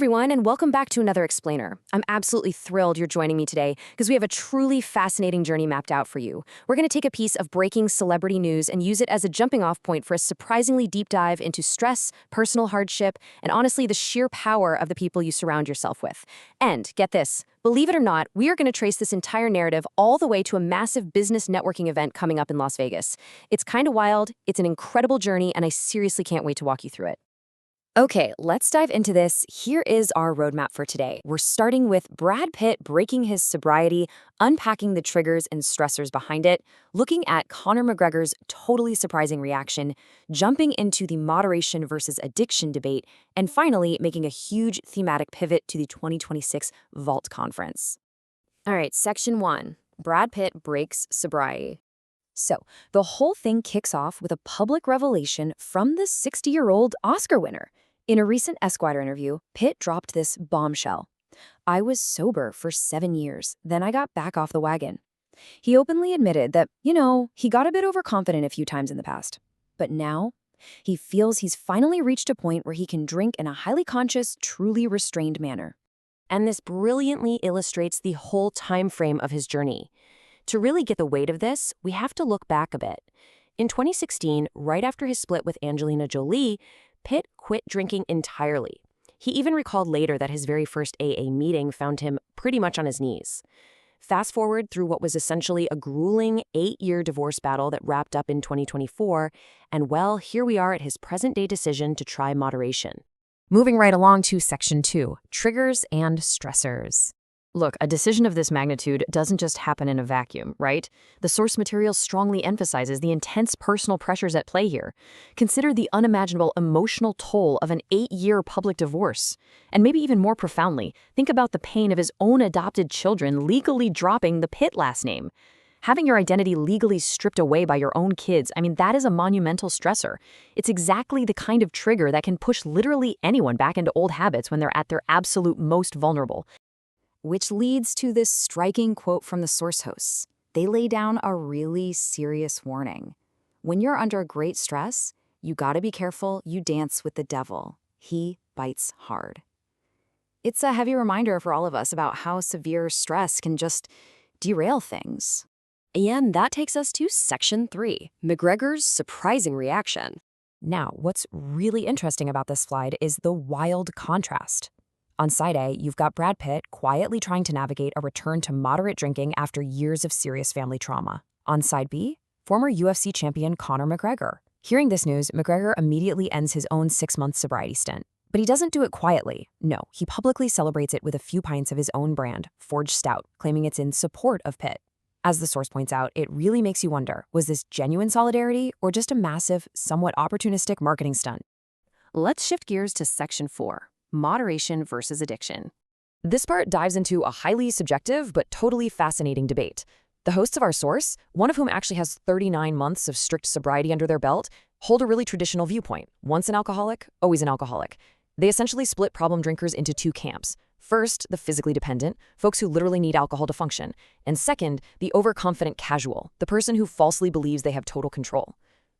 everyone, and welcome back to another Explainer. I'm absolutely thrilled you're joining me today because we have a truly fascinating journey mapped out for you. We're going to take a piece of breaking celebrity news and use it as a jumping-off point for a surprisingly deep dive into stress, personal hardship, and honestly, the sheer power of the people you surround yourself with. And get this, believe it or not, we are going to trace this entire narrative all the way to a massive business networking event coming up in Las Vegas. It's kind of wild, it's an incredible journey, and I seriously can't wait to walk you through it. Okay, let's dive into this. Here is our roadmap for today. We're starting with Brad Pitt breaking his sobriety, unpacking the triggers and stressors behind it, looking at Conor McGregor's totally surprising reaction, jumping into the moderation versus addiction debate, and finally making a huge thematic pivot to the 2026 Vault Conference. All right, Section 1. Brad Pitt breaks sobriety. So, the whole thing kicks off with a public revelation from the 60-year-old Oscar winner. In a recent Esquire interview, Pitt dropped this bombshell. "I was sober for 7 years, then I got back off the wagon." He openly admitted that, he got a bit overconfident a few times in the past. But now, he feels he's finally reached a point where he can drink in a highly conscious, truly restrained manner. And this brilliantly illustrates the whole time frame of his journey. To really get the weight of this, we have to look back a bit. In 2016, right after his split with Angelina Jolie, Pitt quit drinking entirely. He even recalled later that his very first AA meeting found him pretty much on his knees. Fast forward through what was essentially a grueling 8-year divorce battle that wrapped up in 2024, and well, here we are at his present-day decision to try moderation. Moving right along to Section 2, Triggers and Stressors. Look, a decision of this magnitude doesn't just happen in a vacuum, right? The source material strongly emphasizes the intense personal pressures at play here. Consider the unimaginable emotional toll of an 8-year public divorce. And maybe even more profoundly, think about the pain of his own adopted children legally dropping the Pitt last name. Having your identity legally stripped away by your own kids, that is a monumental stressor. It's exactly the kind of trigger that can push literally anyone back into old habits when they're at their absolute most vulnerable. Which leads to this striking quote from the source hosts. They lay down a really serious warning. When you're under great stress, you gotta be careful you dance with the devil. He bites hard. It's a heavy reminder for all of us about how severe stress can just derail things. And that takes us to Section 3, McGregor's surprising reaction. Now, what's really interesting about this slide is the wild contrast. On side A, you've got Brad Pitt quietly trying to navigate a return to moderate drinking after years of serious family trauma. On side B, former UFC champion Conor McGregor. Hearing this news, McGregor immediately ends his own 6-month sobriety stint. But he doesn't do it quietly. No, he publicly celebrates it with a few pints of his own brand, Forged Stout, claiming it's in support of Pitt. As the source points out, it really makes you wonder, was this genuine solidarity or just a massive, somewhat opportunistic marketing stunt? Let's shift gears to Section 4. Moderation versus addiction. This part dives into a highly subjective but totally fascinating debate. The hosts of our source, one of whom actually has 39 months of strict sobriety under their belt, hold a really traditional viewpoint. Once an alcoholic, always an alcoholic. They essentially split problem drinkers into 2 camps. First, the physically dependent, folks who literally need alcohol to function. And second, the overconfident casual, the person who falsely believes they have total control.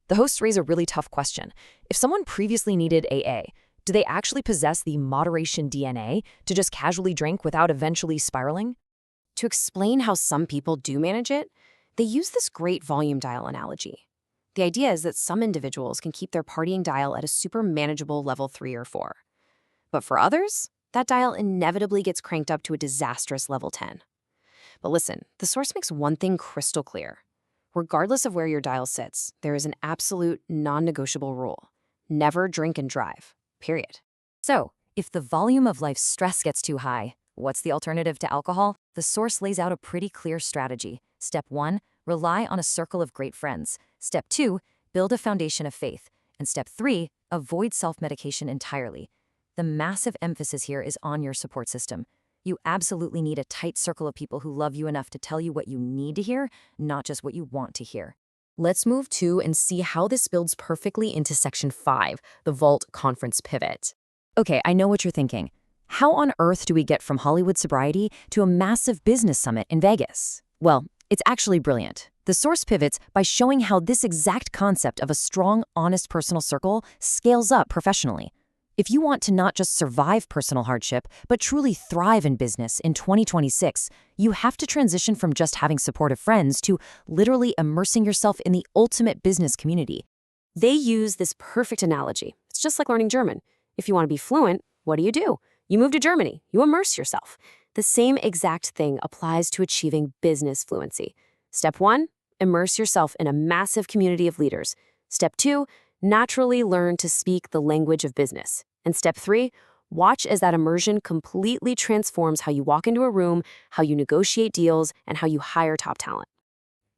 The hosts raise a really tough question. If someone previously needed AA, do they actually possess the moderation DNA to just casually drink without eventually spiraling? To explain how some people do manage it, they use this great volume dial analogy. The idea is that some individuals can keep their partying dial at a super manageable level 3 or 4. But for others, that dial inevitably gets cranked up to a disastrous level 10. But listen, the source makes one thing crystal clear. Regardless of where your dial sits, there is an absolute non-negotiable rule. Never drink and drive. Period. So, if the volume of life's stress gets too high, what's the alternative to alcohol? The source lays out a pretty clear strategy. Step 1, rely on a circle of great friends. Step 2, build a foundation of faith. And step 3, avoid self-medication entirely. The massive emphasis here is on your support system. You absolutely need a tight circle of people who love you enough to tell you what you need to hear, not just what you want to hear. Let's move to and see how this builds perfectly into Section 5, the Vault Conference pivot. Okay, I know what you're thinking. How on earth do we get from Hollywood sobriety to a massive business summit in Vegas? Well, it's actually brilliant. The source pivots by showing how this exact concept of a strong, honest personal circle scales up professionally. If you want to not just survive personal hardship, but truly thrive in business in 2026, you have to transition from just having supportive friends to literally immersing yourself in the ultimate business community. They use this perfect analogy. It's just like learning German. If you want to be fluent, what do? You move to Germany. You immerse yourself. The same exact thing applies to achieving business fluency. Step 1, immerse yourself in a massive community of leaders. Step 2, naturally learn to speak the language of business. And step 3, watch as that immersion completely transforms how you walk into a room, how you negotiate deals, and how you hire top talent.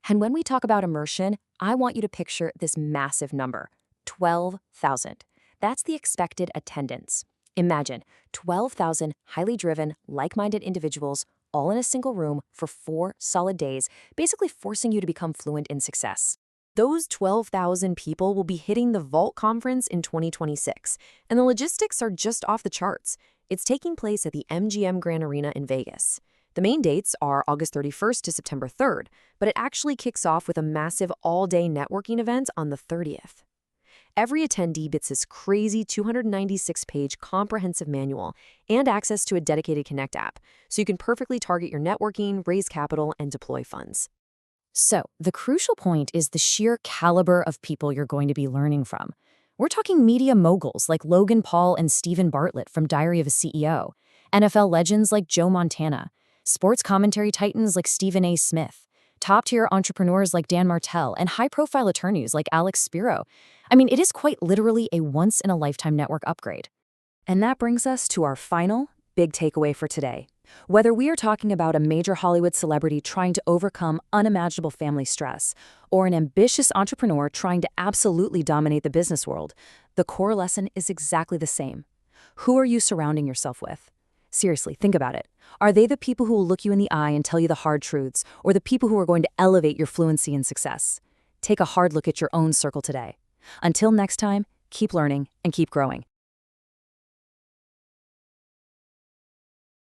And when we talk about immersion, I want you to picture this massive number, 12,000. That's the expected attendance. Imagine 12,000 highly driven, like-minded individuals all in a single room for 4 solid days, basically forcing you to become fluent in success. Those 12,000 people will be hitting the Vault Conference in 2026, and the logistics are just off the charts. It's taking place at the MGM Grand Arena in Vegas. The main dates are August 31st to September 3rd, but it actually kicks off with a massive all-day networking event on the 30th. Every attendee gets this crazy 296-page comprehensive manual and access to a dedicated Connect app, so you can perfectly target your networking, raise capital, and deploy funds. So, the crucial point is the sheer caliber of people you're going to be learning from. We're talking media moguls like Logan Paul and Stephen Bartlett from Diary of a CEO, NFL legends like Joe Montana, sports commentary titans like Stephen A. Smith, top-tier entrepreneurs like Dan Martell, and high-profile attorneys like Alex Spiro. I mean, it is quite literally a once-in-a-lifetime network upgrade. And that brings us to our final big takeaway for today. Whether we are talking about a major Hollywood celebrity trying to overcome unimaginable family stress, or an ambitious entrepreneur trying to absolutely dominate the business world, the core lesson is exactly the same. Who are you surrounding yourself with? Seriously, think about it. Are they the people who will look you in the eye and tell you the hard truths, or the people who are going to elevate your fluency and success? Take a hard look at your own circle today. Until next time, keep learning and keep growing.